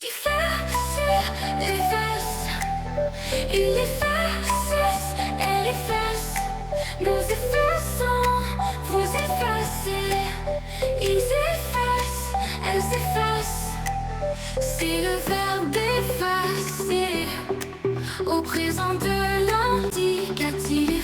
efface, il efface, elle efface, nous effaçons, vous effacez, ils effacent, elles effacent. C'est le verbe effacer au présent de l'indicatif.